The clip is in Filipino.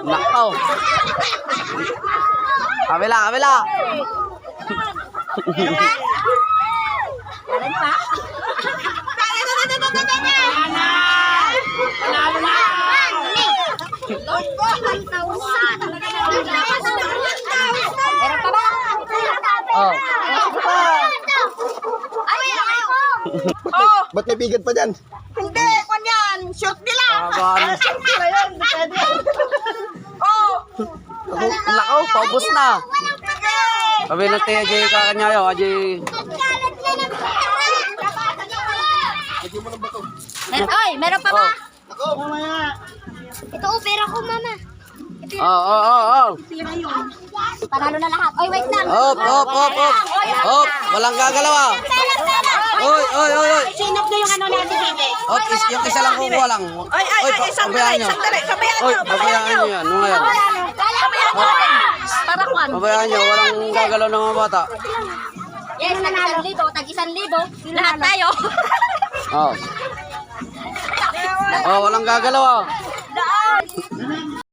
Nakaw. Kabila, kabila. Alin pa? Meron pa ba? Oh. Oh, Ba't may bigat pa dyan? hindi, kunyan, short nila. Taban. Short nila yun, pwede. Oh, Nakaw, paubos na. Sabi na tayo, Ajay kakanyayo, Ajay. Oy, meron pa ba? Oh. Ito, pera ko, mama. Oh. Panalo na lahat. Oy, wait lang. Op. Op, walang gagalaw ah. Oy. Sinop na yung ano natin, Bibi. Op, yung isa lang kukuha lang. Oy, pabayaan nyo. Oy, pabayaan nyo yan. Ano nga yan? Para kwan. Pabayaan nyo, walang gagalaw ng mga bata. Yes, tag-1,000. Lahat tayo. Oh. Oh, walang gagalaw ah. Daan.